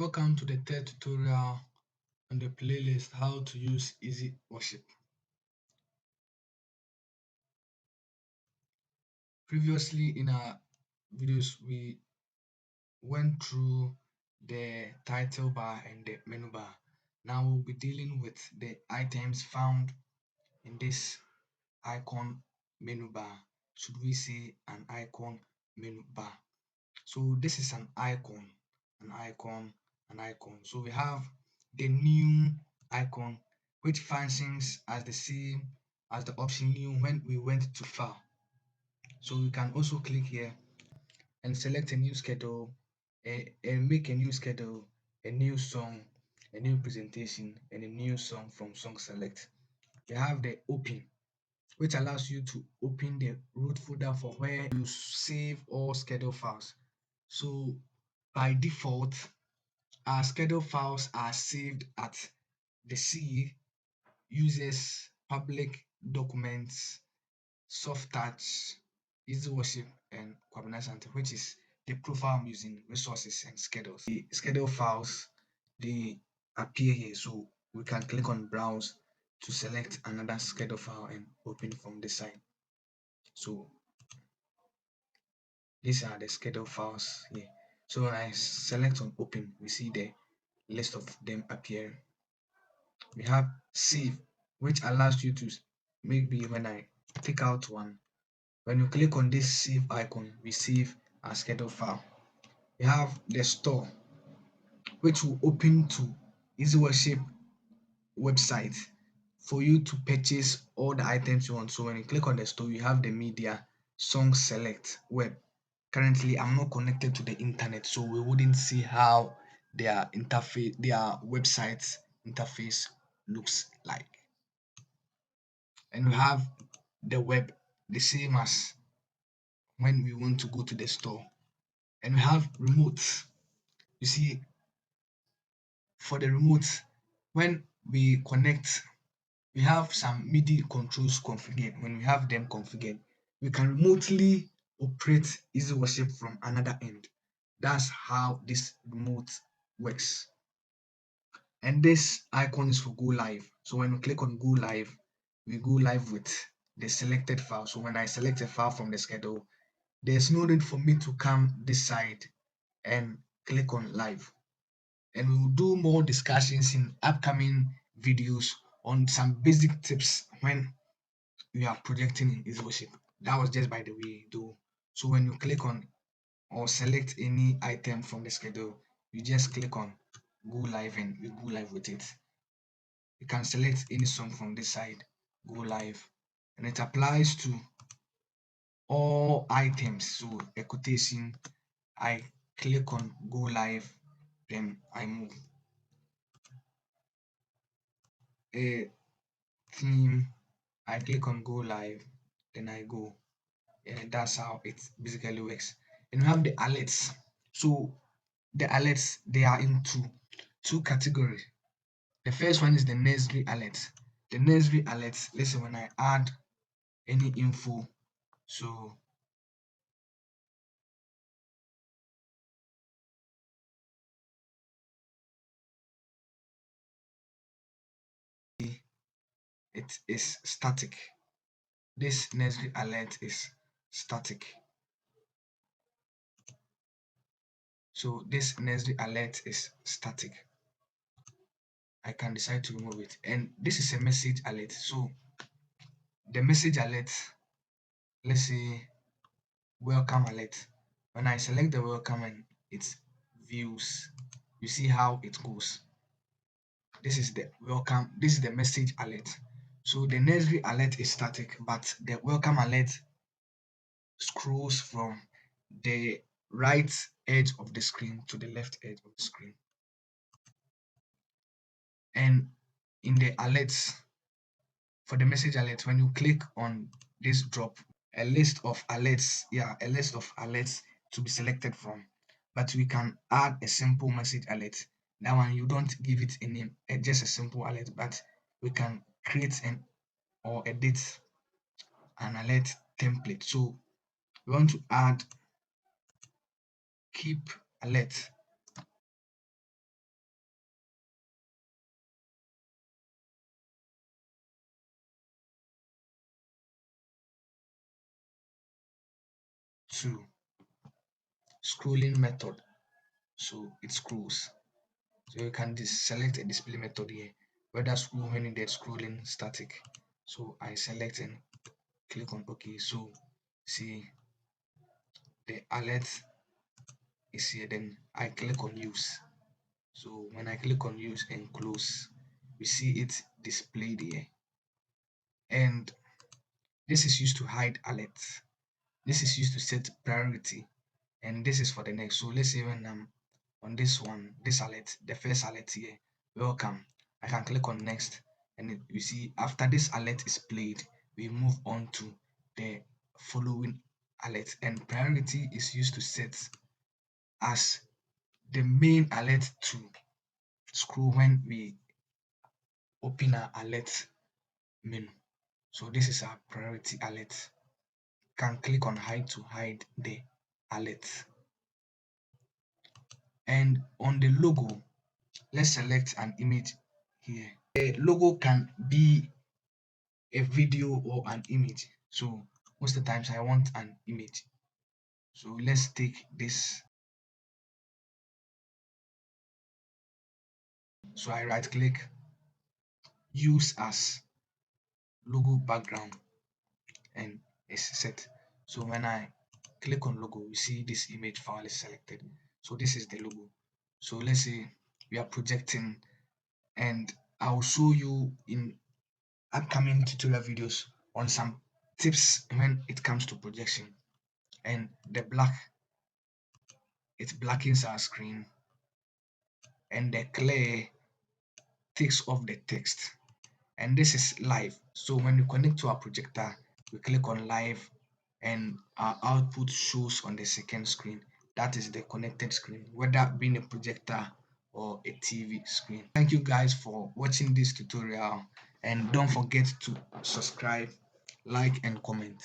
Welcome to the third tutorial on the playlist How to Use Easy Worship. Previously in our videos, we went through the title bar and the menu bar. Now we'll be dealing with the items found in this icon menu bar. Should we say an icon menu bar? So this is an icon, an icon, an icon. So we have the new icon which functions as the same as the option new when we went to file. So we can also click here and select a new schedule and make a new schedule, a new song, a new presentation, and a new song from song select. We have the open, which allows you to open the root folder for where you save all schedule files. So by default, our schedule files are saved at the C uses public documents, soft touch, easy worship, and Kwabena Center, which is the profile I'm using, resources and schedules. The schedule files they appear here, so we can click on browse to select another schedule file and open from the side. So these are the schedule files here. So when I select on open, we see the list of them appearing. We have save, which allows you to maybe when I take out one, when you click on this save icon, we save our schedule file. We have the store, which will open to Easy Worship website for you to purchase all the items you want. So when you click on the store, you have the media, song select, web. Currently, I'm not connected to the internet, so we wouldn't see how their interface, their website interface looks like. And we have the web, the same as when we want to go to the store. And we have remote. You see, for the remote, when we connect, we have some MIDI controls configured. When we have them configured, we can remotely operate Easy Worship from another end. That's how this remote works. And this icon is for go live. So when we click on go live, we go live with the selected file. So when I select a file from the schedule, there's no need for me to come this side and click on live. And we will do more discussions in upcoming videos on some basic tips when we are projecting in Easy Worship. That was just by the way though. So when you click on or select any item from the schedule, you just click on go live and you go live with it. You can select any song from this side, go live, and it applies to all items. So a quotation, I click on go live, then I move. A theme, I click on go live, then I go. And that's how it basically works. And we have the alerts. So the alerts, they are into two categories. The first one is the nursery alert. The nursery alerts, let's say when I add any info, so it is static. This nursery alert is static. So this nursery alert is static. I can decide to remove it. And this is a message alert. So the message alert, let's say welcome alert. When I select the welcome and it views, you see how it goes. This is the welcome, this is the message alert. So the nursery alert is static, but the welcome alert scrolls from the right edge of the screen to the left edge of the screen. And in the alerts, for the message alert, when you click on this drop, a list of alerts, a list of alerts to be selected from. But we can add a simple message alert. That one you don't give it a name, just a simple alert, but we can create an or edit an alert template. So we want to add keep alert. to scrolling method, so it scrolls. So you can select a display method here, whether scroll when needed, scrolling, static. So I select and click on OK. So see the alert is here, then I click on use. So when I click on use and close, we see it displayed here. And this is used to hide alerts. This is used to set priority, and this is for the next. So let's say when I'm on this one, this alert, the first alert here, welcome, I can click on next, and you see after this alert is played, we move on to the following alert, and priority is used to set as the main alert to scroll when we open our alert menu. So this is our priority alert. Can click on hide to hide the alert. And on the logo, let's select an image here. The logo can be a video or an image. So most of the times I want an image. So let's take this. So I right click, use as logo background, and it's set. So when I click on logo, you see this image file is selected. So this is the logo. So let's say we are projecting, and I'll show you in upcoming tutorial videos on some tips when it comes to projection. And the black, it blackens our screen, and the clear takes off the text. And this is live. So when we connect to our projector, we click on live, and our output shows on the second screen. That is the connected screen, whether being a projector or a TV screen. Thank you guys for watching this tutorial, and don't forget to subscribe, like, and comment.